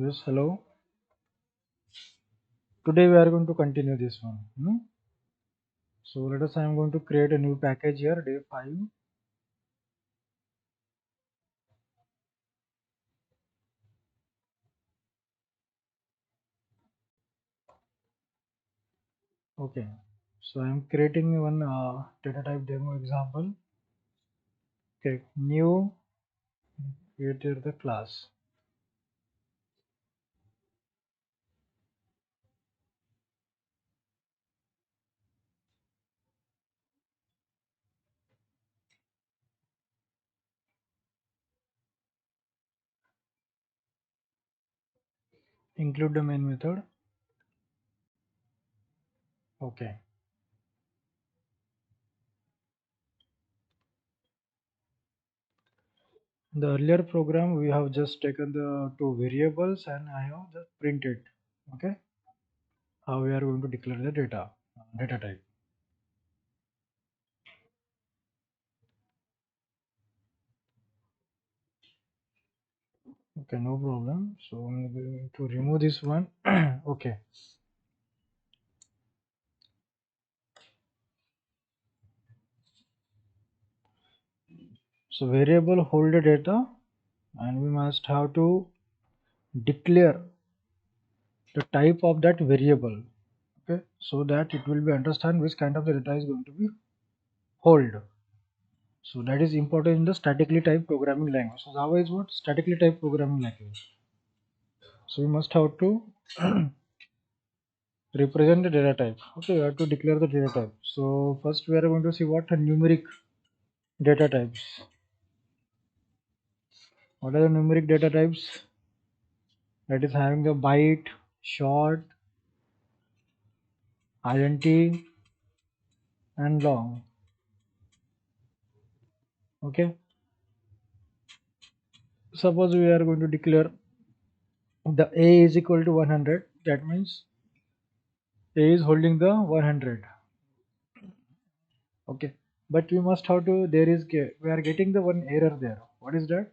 Yes, hello. Today we are going to continue this one. So let us, I am going to create a new package here, day 5. Okay. So I am creating one data type demo example. Okay. New, create here the class. Include the main method. Okay. In the earlier program, we have just taken the two variables and I have just printed. Okay. How we are going to declare the data type. Okay, no problem. So I'm going to remove this one. Okay. So variable hold the data and we must have to declare the type of that variable, okay, so that it will be understand which kind of the data is going to be hold. So that is important in the statically typed programming language. So Java is what? Statically typed programming language. So we must have to represent the data type. Okay, we have to declare the data type. So first we are going to see what are numeric data types. What are the numeric data types? That is having the byte, short, int and long. Okay, suppose we are going to declare the a is equal to 100, that means a is holding the 100. Okay, but we must have to, we are getting the one error there. What is that?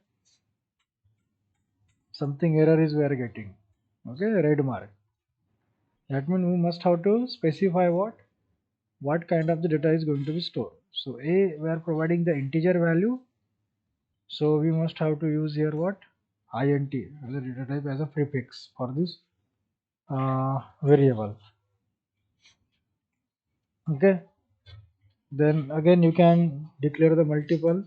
Something error is we are getting. Okay, red mark. That means we must have to specify what kind of the data is going to be stored. So a, we are providing the integer value, so we must have to use here what? Int as a data type as a prefix for this variable. Okay, then again you can declare the multiple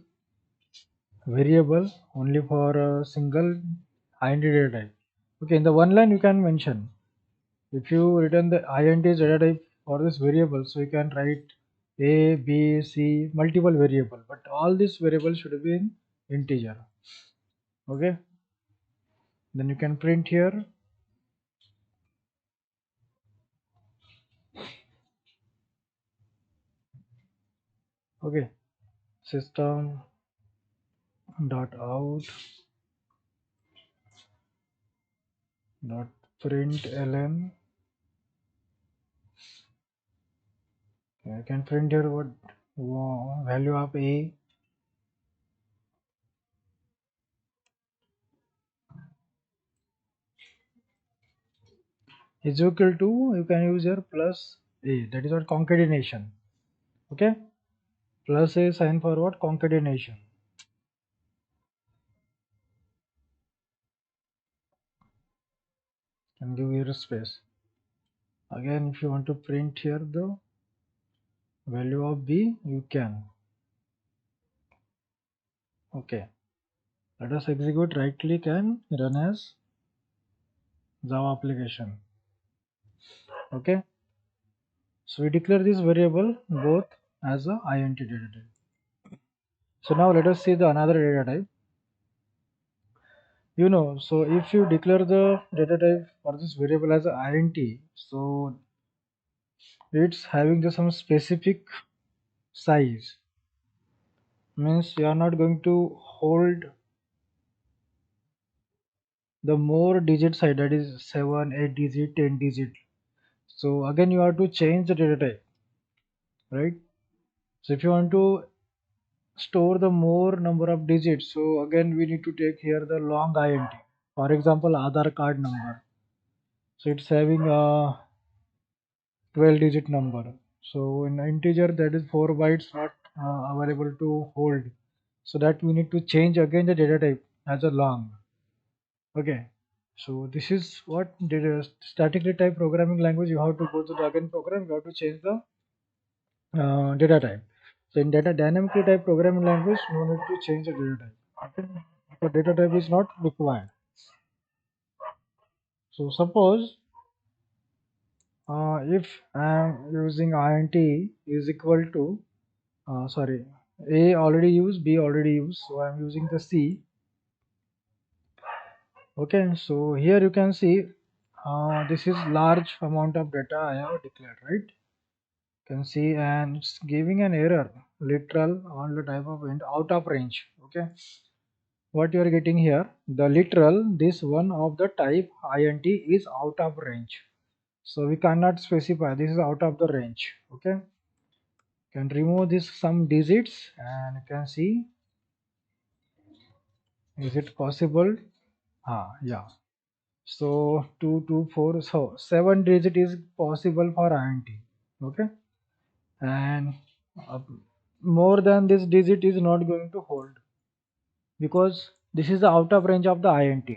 variable only for a single int data type. Okay, in the one line you can mention, if you return the int data type for this variable, so you can write a, b, c, multiple variable, but all these variables should be in integer. Okay, then you can print here. Okay, system dot out dot println. I can print here what value of a is equal to, you can use here plus a, that is what concatenation. Okay, plus a sign for what? Concatenation. And give here a space. Again, if you want to print here the value of b, you can. Okay, let us execute, right click and run as Java application. Okay, so we declare this variable both as a int data type. So now let us see the another data type. So if you declare the data type for this variable as a int, so it's having the some specific size, means you are not going to hold the more digit size, that is 7, 8 digit, 10 digit. So again you have to change the data type, right? So if you want to store the more number of digits, so again we need to take here the long int. For example, Aadhaar card number. So it's having a 12 digit number. So in integer that is 4 bytes not available to hold. So that we need to change again the data type as a long. Okay. So this is what data statically type programming language. You have to go to the again program. You have to change the data type. So in data dynamically type programming language, no need to change the data type. Okay. So data type is not required. So suppose if I am using int is equal to sorry, A already used, B already used, so I'm using the C. Okay, so here you can see this is large amount of data I have declared, right? You can see, and it's giving an error, literal on the type of int out of range. Okay, what you are getting here, the literal this one of the type int is out of range, so we cannot specify this is out of the range. Okay, can remove this some digits and you can see, is it possible? Yeah. So 2, 2, 4. So 7 digit is possible for int. Okay, and uh, more than this digit is not going to hold because this is the out of range of the int.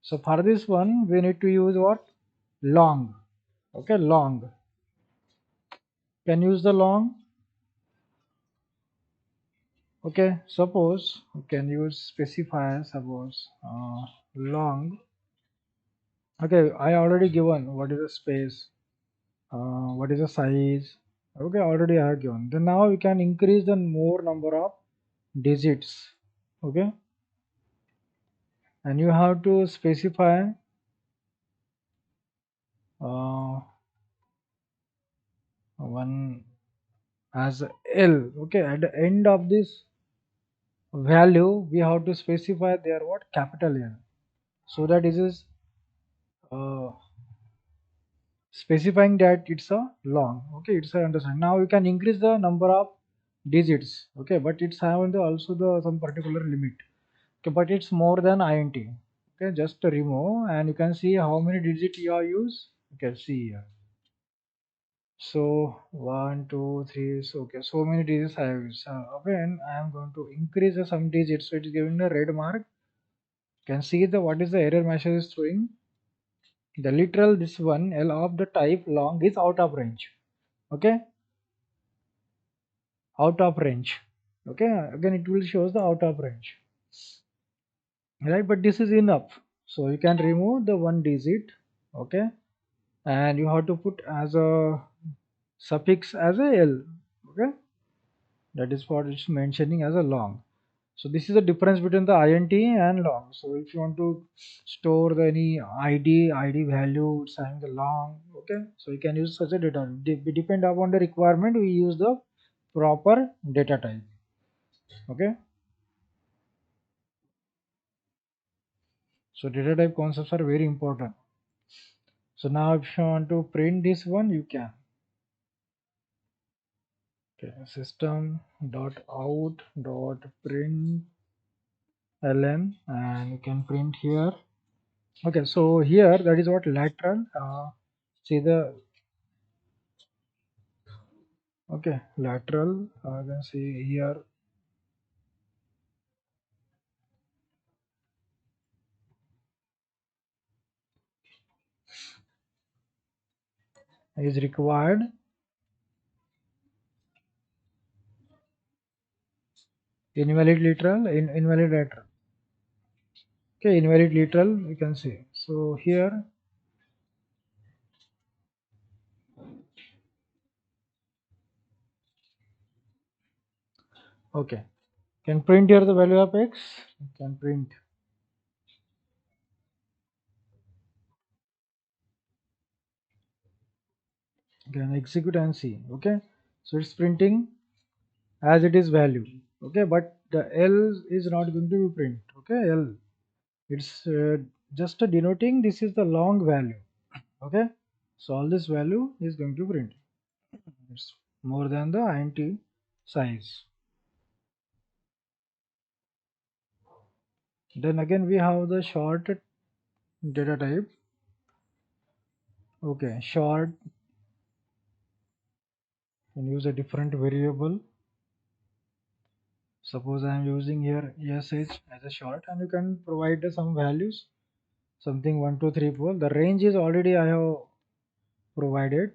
So for this one we need to use what? Long. Okay, long. Can use the long. Okay, suppose we can use specifier. Suppose long. Okay, I already given what is the space, what is the size. Okay, already I have given. Then now we can increase the more number of digits. Okay, and you have to specify uh, one as L. Okay, at the end of this value we have to specify there what? Capital L, so that this is uh, specifying that it's a long. Okay, it's a understand. Now you can increase the number of digits. Okay, but it's having the also the some particular limit. Okay, but it's more than int. Okay, just remove and you can see how many digits you are use. You can see here. So 1 2 3, so okay, so many digits I have used. Okay, and I am going to increase the some digits, so it is giving the red mark. You can see the what is the error message is throwing. The literal this one L of the type long is out of range. Okay, out of range. Okay, again it will shows the out of range, right? But this is enough, so you can remove the one digit. Okay, and you have to put as a suffix as a L. Okay, that is what it's mentioning as a long. So this is the difference between the int and long. So if you want to store the any id value, it's having the long. Okay, so you can use such a data. Depend upon the requirement we use the proper data type. Okay, so data type concepts are very important. So now if you want to print this one, you can. Okay, system dot out dot print ln, and you can print here. Okay, so here that is what lateral. See the okay lateral. You can see here is required. Invalid literal, invalid lateral. Okay, invalid literal. You can see. So here, okay, can print here the value of x. You can print. Can execute and see. Okay, so it's printing as it is value. Okay, but the L is not going to be print. Okay, L, it's just denoting this is the long value. Okay, so all this value is going to print. It's more than the int size. Then again we have the short data type. Okay, short, can use a different variable. Suppose I am using here ESH as a short, and you can provide some values, something 1 2 3 4. The range is already I have provided.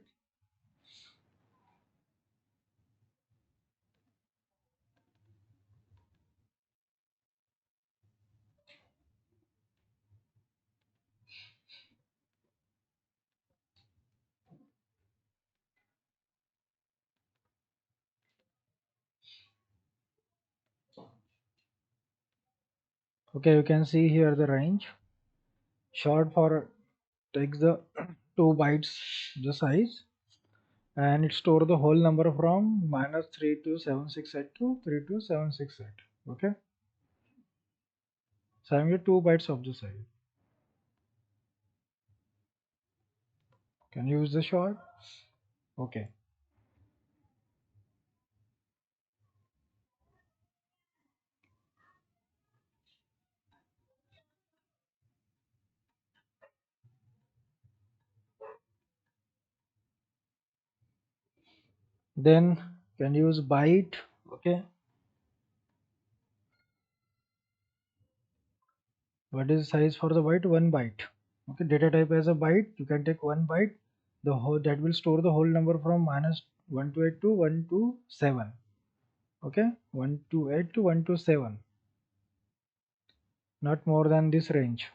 Okay, you can see here the range. Short for takes the 2 bytes the size, and it store the whole number from -32768 to 32768. Okay, so I'm get 2 bytes of the size. Can you use the short? Okay, then can use byte. Okay, what is size for the byte? 1 byte. Okay, data type as a byte, you can take 1 byte, the whole that will store the whole number from -128 to 127. Okay, 128 to 127, not more than this range.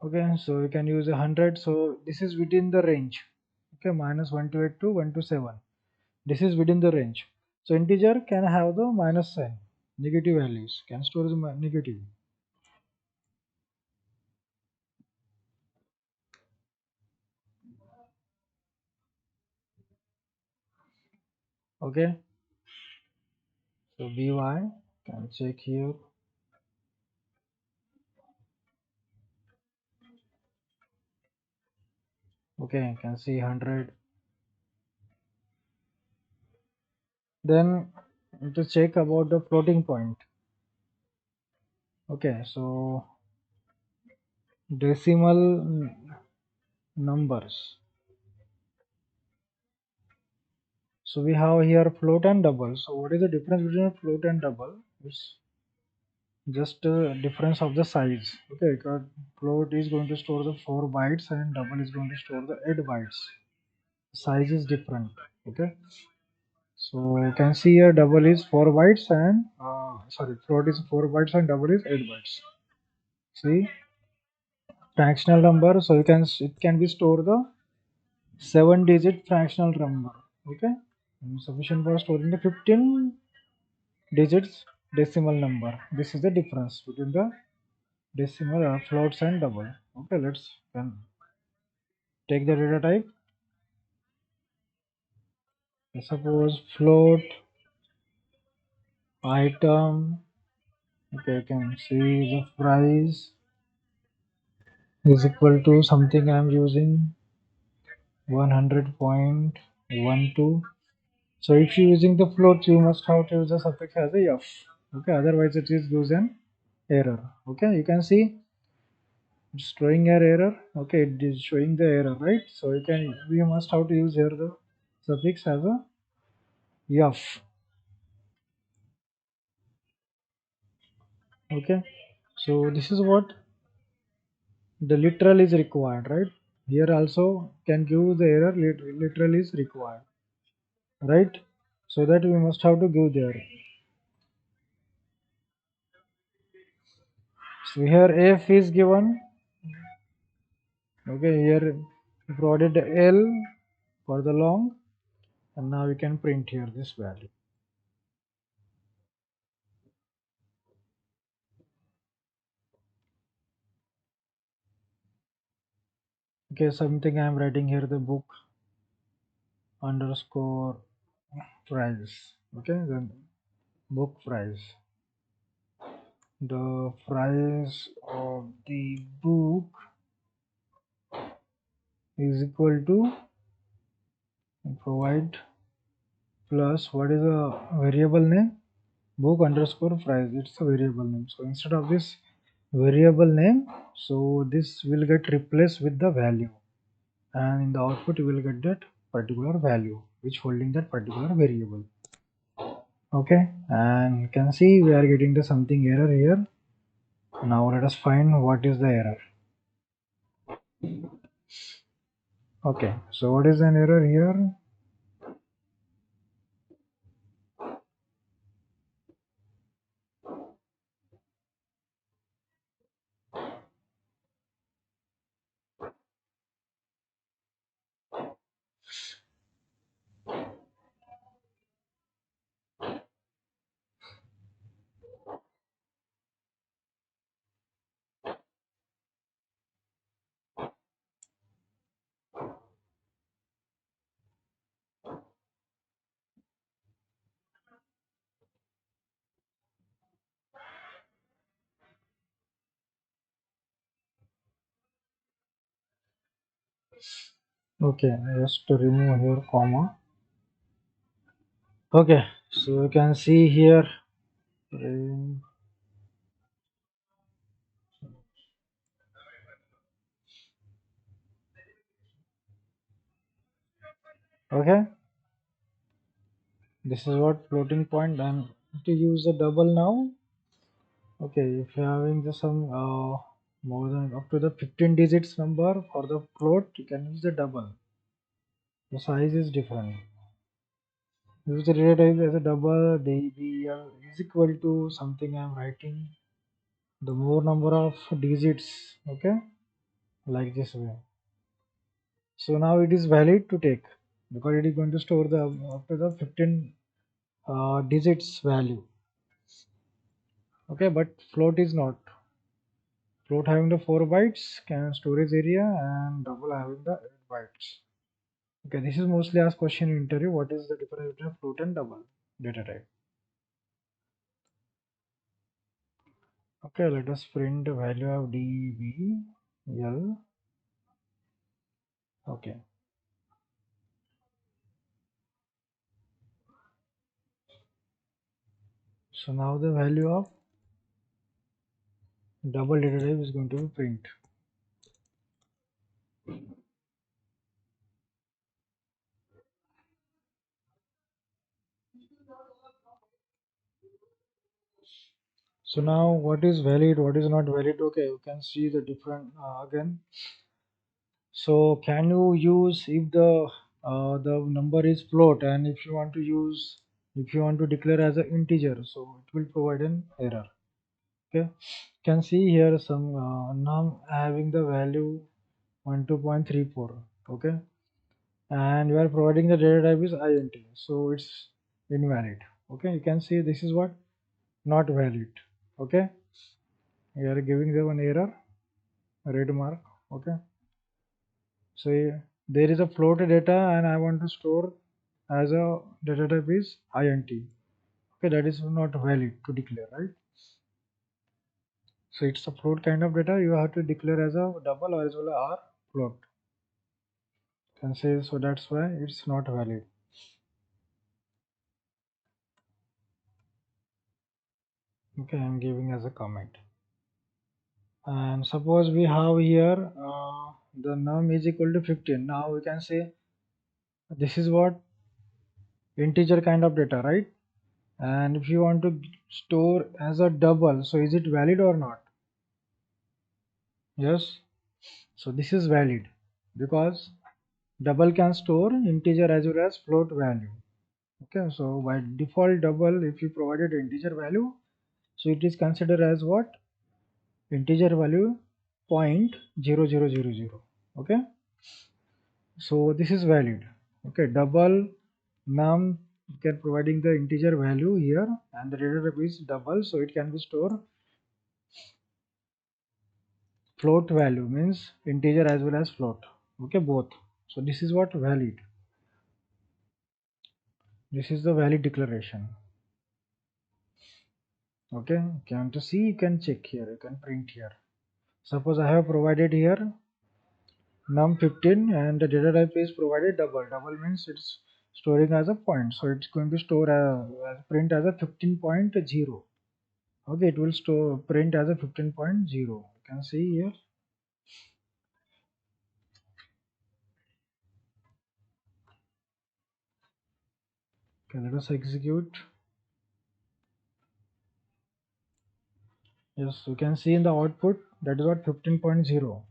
Okay, so you can use 100, so this is within the range. Okay, -128 to 127, this is within the range. So integer can have the minus sign, negative values, can store the negative. Okay, so by can check here. Okay, you can see 100. Then to check about the floating point. Okay, so decimal numbers. So we have here float and double. So what is the difference between float and double? It's just a difference of the size. Okay, because float is going to store the 4 bytes and double is going to store the 8 bytes. Size is different. Okay, so you can see here double is 4 bytes and sorry, float is 4 bytes and double is 8 bytes. See, fractional number, so you can, it can be stored the 7-digit fractional number. Okay, and sufficient for storing the 15 digits decimal number. This is the difference between the decimal floats and double. Okay, let's can take the data type. Suppose float item. Okay, you can see the price is equal to something I am using 100.12. So if you're using the float, you must have to use the suffix as a f. Okay, otherwise it is gives an error. Okay, you can see it's showing an error. Okay, it is showing the error, right? So you can, we must have to use here the suffix as a f. Okay, so this is what the literal is required, right? Here also can give the error, literal is required, right? So that we must have to give there. So here f is given. Okay, here we provided L for the long, and now we can print here this value. Okay, something I am writing here, the book underscore price. Okay, then book price, the price of the book is equal to, provide plus, what is the variable name, book underscore price, it's a variable name. So instead of this variable name, so this will get replaced with the value, and in the output you will get that particular value which holding that particular variable. Okay, and you can see we are getting the something error here. Now let us find what is the error. Okay, so what is an error here? Okay, just to remove here comma. Okay, so you can see here. Okay, this is what floating point, and to use the double now. Okay, if you're having the some more than up to the 15 digits number for the float, you can use the double. The size is different. Use the data type as a double. DBL is equal to something I'm writing. The more number of digits. Okay, like this way. So now it is valid to take because it is going to store the up to the 15 digits value. Okay, but float is not. Float having the 4 bytes can storage area, and double having the 8 bytes. Okay, this is mostly asked question in interview. What is the difference between float and double data type? Okay, let us print the value of dbl. Okay, so now the value of double data type is going to be print. So now what is valid, what is not valid? Okay, you can see the different again. So can you use if the number is float, and if you want to use, if you want to declare as an integer, so it will provide an error. Okay, can see here some num having the value 12.34. Okay, and you are providing the data type is int, so it's invalid. Okay, you can see this is what not valid. Okay, you are giving them an error, red mark. Okay, so there is a float data and I want to store as a data type is int. Okay, that is not valid to declare, right? So it's a float kind of data, you have to declare as a double or as well as r float. Can say, so that's why it's not valid. Okay, I'm giving as a comment. And suppose we have here the num is equal to 15. Now we can say this is what integer kind of data, right? And if you want to store as a double, so is it valid or not? Yes, so this is valid because double can store integer as well as float value. Okay, so by default double, if you provided integer value, so it is considered as what? Integer value 0.0000. Okay, so this is valid. Okay, double num can providing the integer value here, and the data type is double, so it can be stored float value, means integer as well as float. Okay, both. So this is what valid. This is the valid declaration. Okay, you want to see, you can check here, you can print here. Suppose I have provided here num 15 and the data type is provided double. Double means it's storing as a point, so it's going to store as print as a 15.0. Okay, it will store print as a 15.0. You can see here. Okay, let us execute. Yes, you can see in the output that is what 15.0.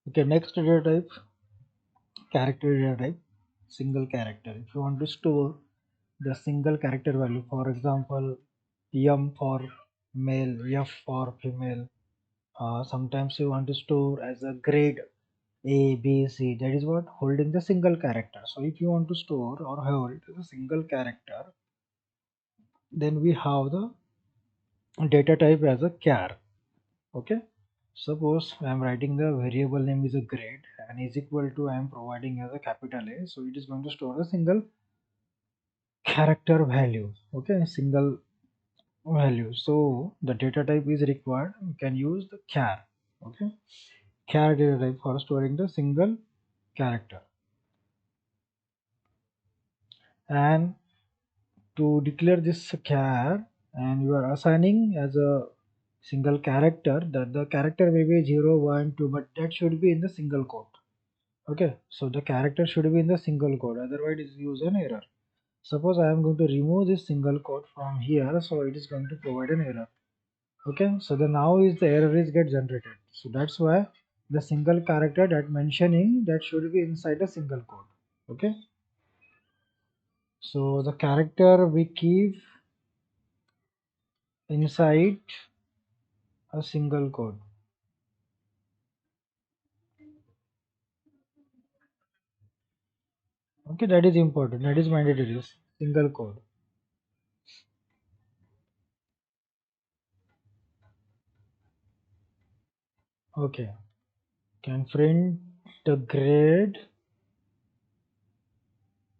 Okay, next data type, character data type, single character. If you want to store the single character value, for example, M for male, F for female. Sometimes you want to store as a grade A, B, C. That is what holding the single character. So if you want to store or hold the single character, then we have the data type as a char. Okay. Suppose I am writing the variable name is a grade and is equal to I am providing as a capital A. So it is going to store a single character value. Okay, single value. So the data type is required. You can use the char. Okay, char data type for storing the single character. And to declare this char, and you are assigning as a single character that the character may be 0, 1, 2, but that should be in the single quote. Okay, so the character should be in the single quote, otherwise it use an error. Suppose I am going to remove this single quote from here, so it is going to provide an error. Okay, so the now is the error is get generated. So that's why the single character that mentioning that should be inside a single quote. Okay, so the character we keep inside a single quote. Okay, that is important. That is mandatory. Single quote. Okay, can print the grade,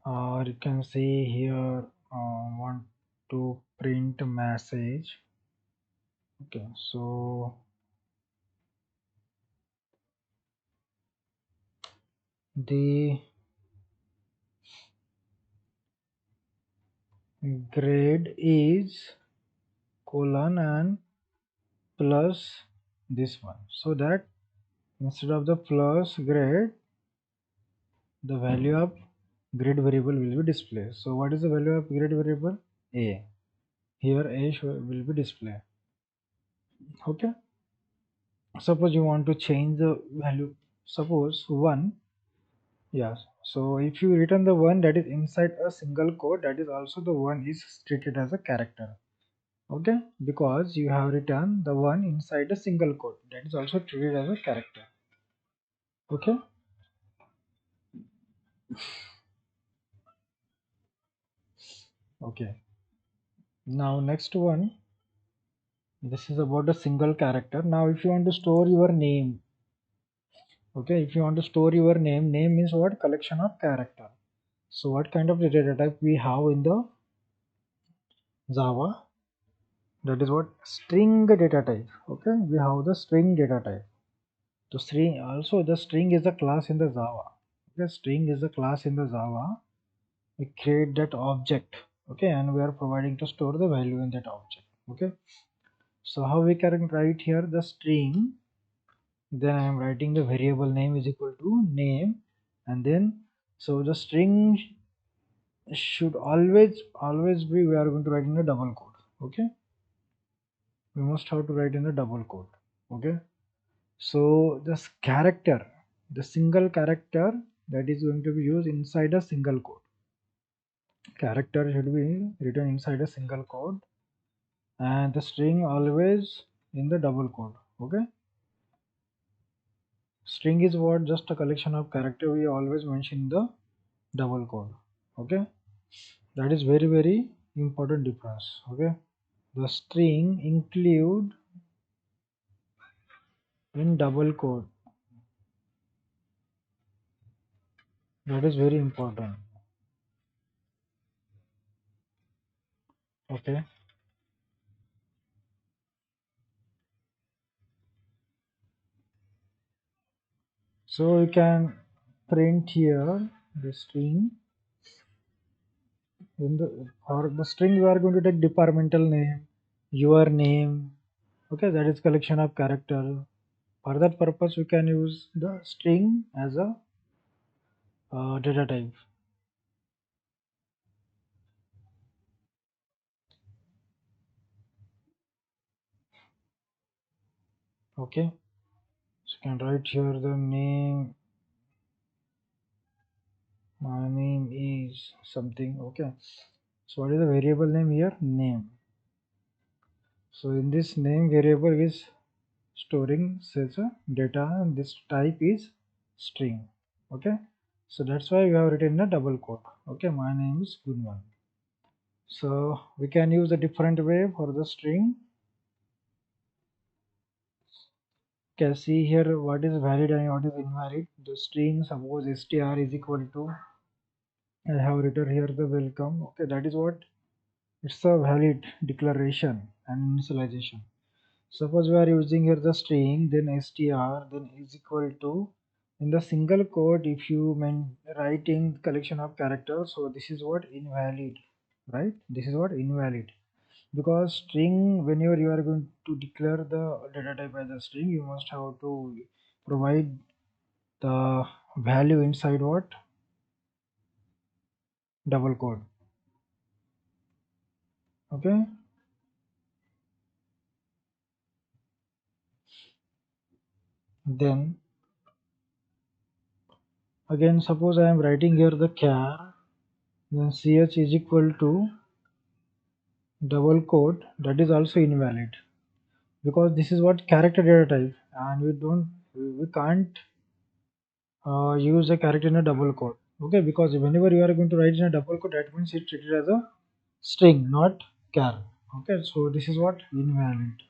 or you can see here want to print a message. Okay, so the grade is colon and plus this one, so that instead of the plus grade, the value of grade variable will be displayed. So what is the value of grade variable? A. Here A will be displayed. Okay, suppose you want to change the value, suppose 1. Yes, so if you return the one that is inside a single quote, that is also the one is treated as a character. Okay, because you have written the one inside a single quote, that is also treated as a character. Okay, okay, now next one, this is about a single character. Now if you want to store your name, okay, if you want to store your name means what? Collection of character. So what kind of data type we have in the Java? That is what? String data type. Okay, we have the string data type. The string, also the string is a class in the Java. Okay, string is a class in the Java. We create that object. Okay, and we are providing to store the value in that object. Okay, so how we can write here the string, then I am writing the variable name is equal to name, and then so the string should always be, we are going to write in the double quote. Okay, we must have to write in the double quote. Okay, so this character, the single character that is going to be used inside a single quote. Character should be written inside a single quote, and the string always in the double quote. Okay, String is what? Just a collection of character we always mention the double quote. Okay, that is very important difference. Okay, the string include in double quote, that is very important. Okay, so we can print here the string. In the for the string we are going to take departmental name, your name. Okay, that is collection of character. For that purpose we can use the string as a data type. Okay, so you can write here the name. My name is something. Okay, so what is the variable name here? Name. So in this name variable is storing such a data, and this type is string. Okay, so that's why we have written a double quote. Okay, my name is Gunwan. So we can use a different way for the string. Can see here what is valid and what is invalid. The string, suppose str is equal to, I have written here the welcome. Okay, that is what, it's a valid declaration and initialization. Suppose we are using here the string, then str, then is equal to, in the single quote if you writing collection of characters, so this is what invalid, right? This is what invalid, because string, whenever you are going to declare the data type as a string, you must have to provide the value inside what? Double quote. Okay, then again suppose I am writing here the char, then ch is equal to double quote, that is also invalid, because this is what character data type, and we can't use a character in a double quote. Okay, because whenever you are going to write in a double quote, that means it's treated as a string, not char. Okay, so this is what invalid.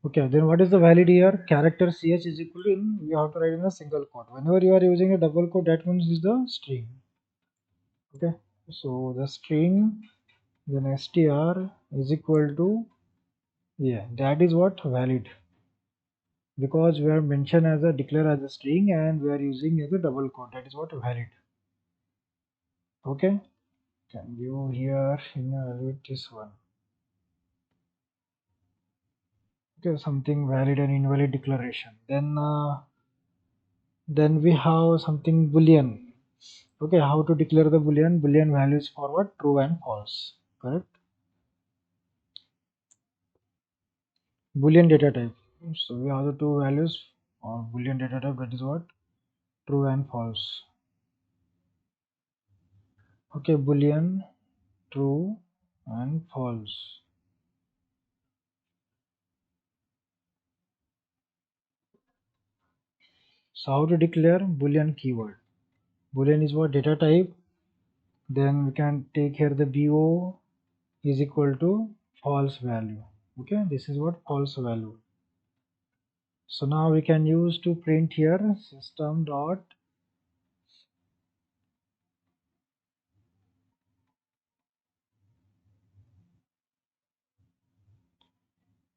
Okay, then what is the valid here? Character ch is equal to, we have to write in a single quote. Whenever you are using a double quote, that means is the string. Okay, so the string, then str is equal to, yeah, that is what valid, because we are mentioned as a declare as a string and we are using as a double quote, that is what valid. Okay, can you here evaluate this one? Okay, something valid and invalid declaration. Then we have something boolean. Okay, how to declare the boolean? Boolean values for what? True and false. Correct. Boolean data type. So we have the two values or boolean data type, that is what? True and false. Okay, boolean, true and false. So how to declare boolean keyword? Boolean is what? Data type. Then we can take here the bo is equal to false value. Okay, this is what? False value. So now we can use to print here system dot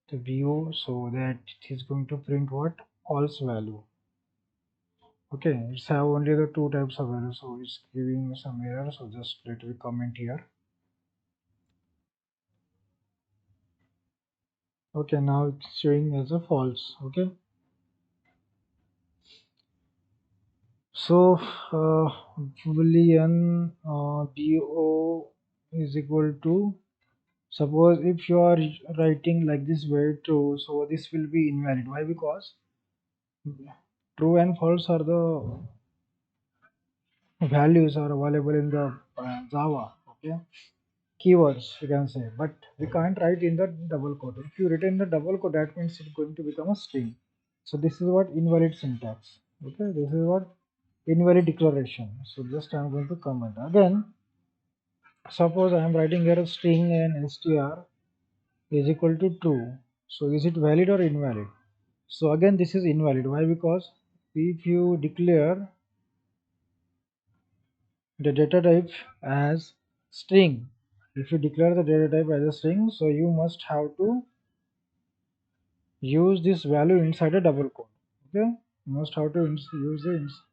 the bo, so that it is going to print what? False value. Okay, it's have only the two types of value, so it's giving some error, so just let me comment here. Okay, now it's showing as a false. Okay, so boolean bo is equal to, suppose if you are writing like this way true, so this will be invalid. Why? Because true and false are the values are available in the Java. Okay, keywords you can say, but we can't write in the double quote. If you write in the double quote, that means it's going to become a string. So this is what invalid syntax. Okay, this is what invalid declaration. So just I'm going to comment again. Suppose I am writing here a string and str is equal to true. So is it valid or invalid? So again this is invalid. Why? Because if you declare the data type as string, if you declare the data type as a string, so you must have to use this value inside a double quote. Okay, you must have to use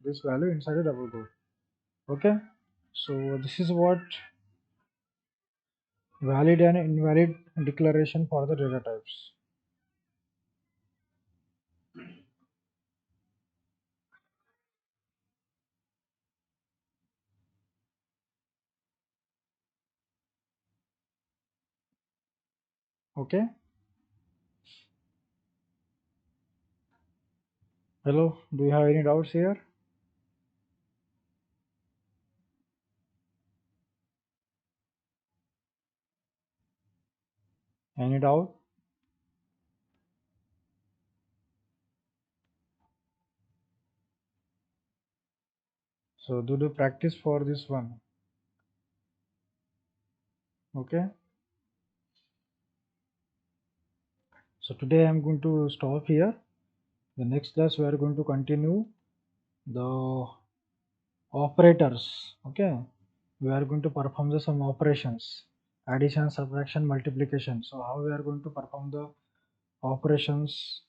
this value inside a double quote. Okay, so this is what valid and invalid declaration for the data types. Okay, hello, do you have any doubts here? Any doubt? So do the practice for this one. Okay, so today I'm going to stop here. The next class we are going to continue the operators. Okay, we are going to perform the some operations, addition, subtraction, multiplication. So how we are going to perform the operations